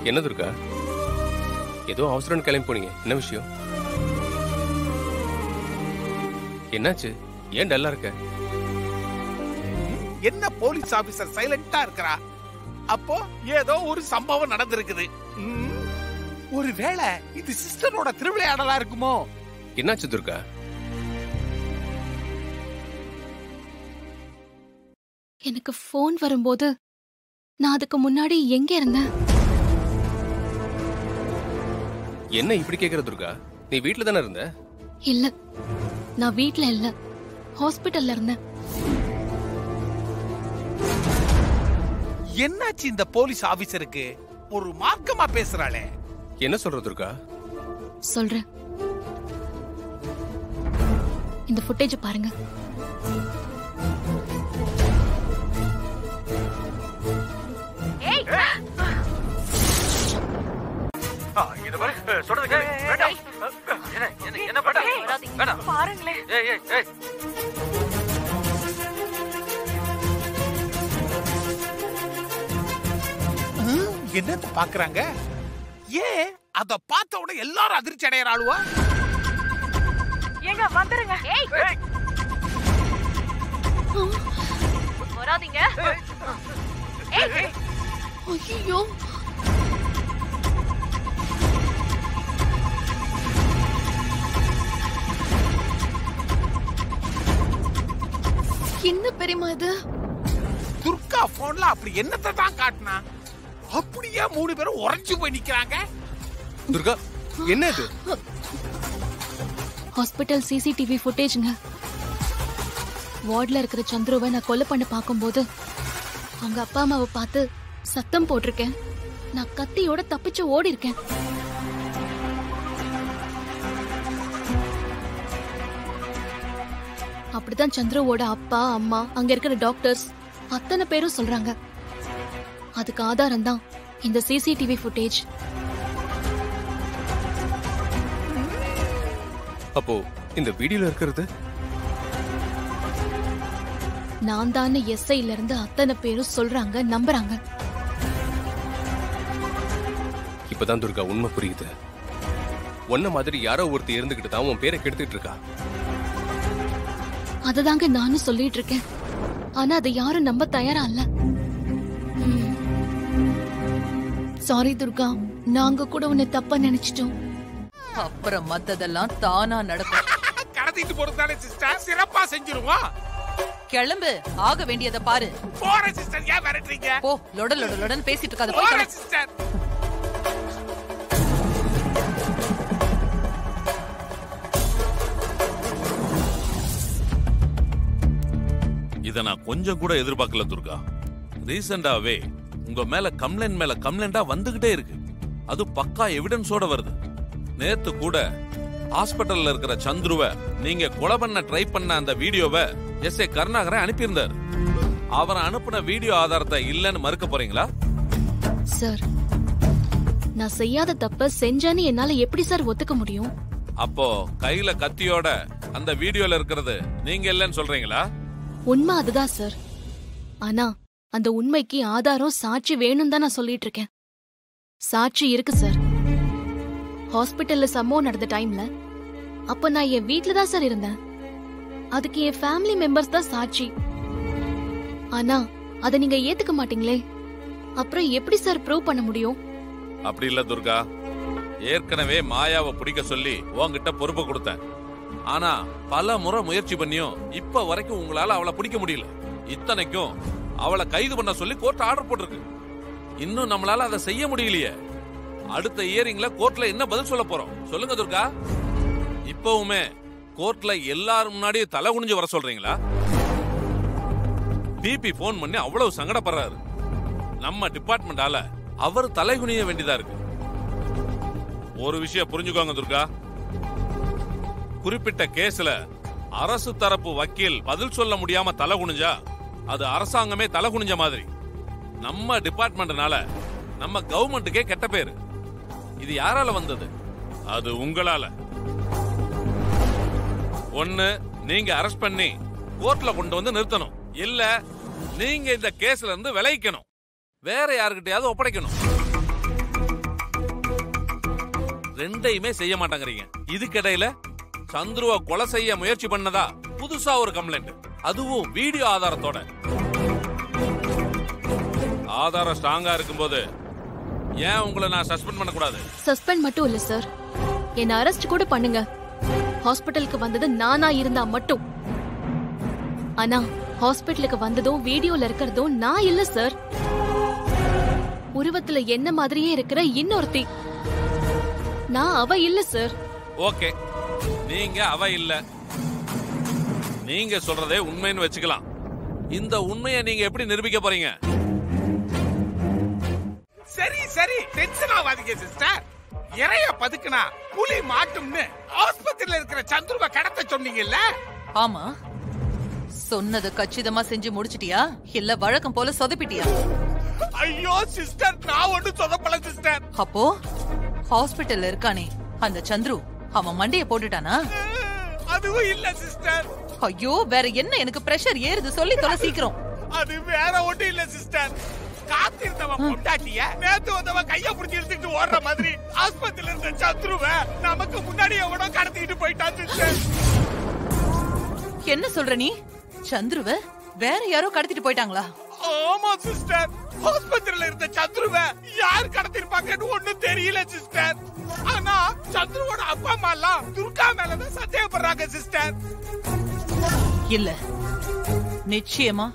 என்ன துர்கா, ஏதோ அவசரம் கிளம்பி போனீங்க, என்ன விஷயம்? என்னாச்சு? ஏன் டல்லா இருக்க? என்ன போலீஸ் ஆபீசர் சைலண்டா இருக்கறா? அப்போ ஏதோ ஒரு சம்பவம் நடந்திருக்குது. ஒருவேளை இது சிஸ்டரோட திருவிளையாடலா இருக்குமோ? என்னாச்சு துர்கா? எனக்கு போன் வரும்போது நான் அதுக்கு முன்னாடி எங்க இருந்தேன்? என்ன இப்படி கேக்குற துர்கா? நீ வீட்ல தானே இருந்த? இல்ல, நான் வீட்ல இல்ல, ஹாஸ்பிடல்ல இருந்தேன். என்னாச்சு இந்த போலீஸ் ஆபீசருக்கு? ஒரு மார்க்கமா பேசுறாளே. என்ன சொல்ற துர்கா? சொல்றேன். இந்த ஃபுட்டேஜ் பாருங்க. இது பாரு, சொல்றது கேளு. வேண்டாம். என்ன பண்ற? வேண்டாம். பாருங்களே. ஏய். என்னத்த பாக்குறாங்க? ஏன் அத பார்த்த உடனே எல்லாரும் அதிர்ச்சி அடையறாளுவா? ஏங்க வந்துருங்க. வராதீங்க. ஐயோ, என்ன பெரியமா இது? துர்கா போன்ல அப்படி என்னத்தை தான் காட்டினா? அப்படியே 3 பேரும் உறைஞ்சு போய் நிக்கிறாங்க. துர்கா, என்ன இது? Hospital CCTV ஃபுட்டேஜ்ங்க. வார்ட்ல இருக்கிற சந்துருவை நான் கொலை பண்ண பார்க்கும்போது அவங்க அப்பா அம்மாவை பார்த்து சத்தம் போட்டிருக்கேன். நான் கத்தியோட தப்பிச்சு ஓடி இருக்கேன். அப்படிதான் சந்துருவோட அப்பா அம்மா, அங்க இருக்கிற டாக்டர்ஸ் அத்தனை பேரும் சொல்றாங்க. அதுக்கு ஆதாரம் தான் இந்த சிசிடிவி ஃபுட்டேஜ். அப்போ இந்த வீடியோல இருக்கிறது நான் தான் எஸ்ஐல இருந்து அத்தனை பேரும் சொல்றாங்க, நம்புறாங்க. இப்பதான் துர்கா உண்மை புரியுது. உன்ன மாதிரி யாரோ ஒருத்தர் இருந்துகிட்டு தான் உன் பேரை கெடுத்துட்டு இருக்கா. அததாங்க நானும் சொல்லிட்டு இருக்கேன். ஆனா அதை யாரும் நம்ப தயாரா இல்ல. சாரி துர்கா, நாங்க கூட உன்னை தப்பா நினைச்சிட்டோம். அப்புறம் மத்ததெல்லாம் தானா நடக்கும். கடத்திட்டு போறதானே சிஸ்டர், சிறப்பா செஞ்சிருவோம். கிளம்பு, ஆக வேண்டியதை பாரு. போற சிஸ்டர், ஏன் விரட்டுறீங்க? போ, லொடன்னு பேசிட்டு இருக்காத. போற போய் சிஸ்டர். இத நான் கொஞ்சம் கூட எதிர்பார்க்கல துர்கா. ரீசெண்டாவே உங்க மேல கம்ப்ளைண்டா வந்துகிட்டே இருக்கு. அது பக்கா எவிடன்ஸோட வருது. நேத்து கூட ஹாஸ்பிடல்ல இருக்கிற சந்துருவ நீங்க கொலை பண்ண ட்ரை பண்ண அந்த வீடியோவை எஸ்ஐ கருணாகரன் அனுப்பியிருந்தார். அவரை அனுப்பின வீடியோ ஆதாரத்தை இல்லன்னு மறுக்க போறீங்களா? சார், நான் செய்யாத தப்ப செஞ்சேன்னு என்னால எப்படி சார் ஒத்துக்க முடியும்? அப்போ கையில கத்தியோட அந்த வீடியோல இருக்கிறது நீங்க இல்லன்னு சொல்றீங்களா? உண்மை அதுதான் சார். ஆனா அந்த உண்மைக்கு ஆதாரம், சாட்சி வேணும் தான் நான் சொல்லிட்டு இருக்கேன். சாட்சி இருக்கு சார். ஹாஸ்பிட்டல்ல சம்பவம் நடந்த டைம்ல அப்ப நான் என் வீட்ல தான் சார் இருந்தேன். அதுக்கு என் ஃபேமிலி மெம்பர்ஸ் தான் சாட்சி. ஆனா அத நீங்க ஏத்துக்க மாட்டீங்களே, அப்புறம் எப்படி சார் ப்ரூவ் பண்ண முடியும்? அப்படி இல்ல துர்கா. ஏற்கனவே மாயாவை பிடிக்க சொல்லி உன்கிட்ட பொறுப்பு கொடுத்தேன். ஆனா பல முறை முயற்சி பண்ணியும் இப்ப வரைக்கும் உங்களால அவளை பிடிக்க முடியல. இத்தனைக்கும் அவளை கைது பண்ண சொல்லி கோர்ட் ஆர்டர் போட்டிருக்கு. இன்னும் நம்மளால அதை செய்ய முடியலையே. அடுத்த இயரிங்ல கோர்ட்ல என்ன பதில் சொல்ல போறோம் சொல்லுங்க துர்கா. இப்பவுமே கோர்ட்ல எல்லாரும் முன்னாடியே தலை குனிஞ்சு வர சொல்றீங்களா? பிபி போன் பண்ணி அவ்வளவு சங்கடப்படுறாரு. நம்ம டிபார்ட்மெண்டால அவர் தலை குனிய வேண்டியதா இருக்கு. ஒரு விஷயம் புரிஞ்சுக்கோங்க துர்கா. குறிப்பிட்ட கேஸ்ல அரசு தரப்பு வக்கீல் பதில் சொல்ல முடியாம தலை குனிஞ்சா அது அரசாங்கமே தலை குனிஞ்ச மாதிரி. நம்ம டிபார்ட்மெண்ட்னால நம்ம கவர்மெண்ட்டுக்கே கெட்ட பேரு. இது யாரால வந்தது? அது உங்களால. ஒண்ணு நீங்க அரெஸ்ட் பண்ணி கோர்ட்ல கொண்டு வந்து நிறுத்தணும், இல்ல நீங்க இந்த கேஸ்ல இருந்து விலகிக்கணும், வேற யாருக்கிட்டையாவது ஒப்படைக்கணும். ரெண்டையுமே செய்ய மாட்டாங்கறீங்க. இதுக்கிடையில சந்துருவ கொலை செய்ய முயற்சி பண்ணதா புதுசா ஒரு கம்ப்ளைண்ட், அதுவும் வீடியோ ஆதாரத்தோட. ஆதாரம் ஸ்ட்ராங்கா இருக்கும்போது ஏன் உங்களை நான் சஸ்பெண்ட் பண்ண கூடாது? சஸ்பெண்ட் மட்டும் இல்ல சார், என்ன அரெஸ்ட் கூட பண்ணுங்க. ஹாஸ்பிட்டலுக்கு வந்தது நானா இருந்தா மட்டும். ஆனா ஹாஸ்பிட்டலுக்கு வந்ததும் வீடியோல இருக்கிறதும் நான் இல்ல சார். உருவத்துல என்ன மாதிரியே இருக்கிற இன்னொருத்தி, நான் அவ இல்ல சார். ஓகே, நீங்க அவ இல்ல, நீங்க சொல்றதே உண்மைன்னு வச்சுக்கலாம். இந்த உண்மையை நீங்க எப்படி நிரூபிக்க போறீங்க? சரி சரி, டென்ஷன் ஆகாதீங்க சிஸ்டர். இறைய பதுக்குனா புலி மாட்டும்னு ஆஸ்பத்திரியில இருக்கிற சந்துருவ கடத்த சொன்னீங்கல்ல? ஆமா, சொன்னது கச்சிதமா செஞ்சு முடிச்சிட்டியா இல்ல வழக்கம் போல சொதப்பிட்டியா? ஐயோ சிஸ்டர், நான் ஒண்ணு சொதப்பல சிஸ்டர். அப்போ ஹாஸ்பிட்டல்ல இருக்கானே அந்த சந்துரு, அவன் மண்டைய போட்டுட்டானா? அதுவும் இல்ல சிஸ்டர். ஐயோ, வேற என்ன? எனக்கு பிரஷர் ஏறுது, சொல்லி தொலை சீக்கிரம். அது வேற ஒண்ணு இல்ல சிஸ்டர். காத்திருந்தவன் பொண்டாட்டிய நேத்து வந்தவன் கைய பிடிச்சி எடுத்துட்டு ஓடுற மாதிரி ஆஸ்பத்திரியில இருந்த சந்துருவ நமக்கு முன்னாடி எவனோ கடத்திட்டு போயிட்டான் சிஸ்டர். என்ன சொல்ற நீ? சந்துருவ வேற யாரோ கடத்திட்டு போயிட்டாங்களா? ஆமா சிஸ்டர், ஆஸ்பத்திரியில இருந்த சந்துருவ யார் கடத்திருப்பாங்கன்னு ஒண்ணும் தெரியல சிஸ்டர். ஆனா சந்துருவோட அப்பா அம்மா எல்லாம் துர்கா மேலதான் சந்தேகப்படுறாங்க சிஸ்டர். இல்ல, நிச்சயமா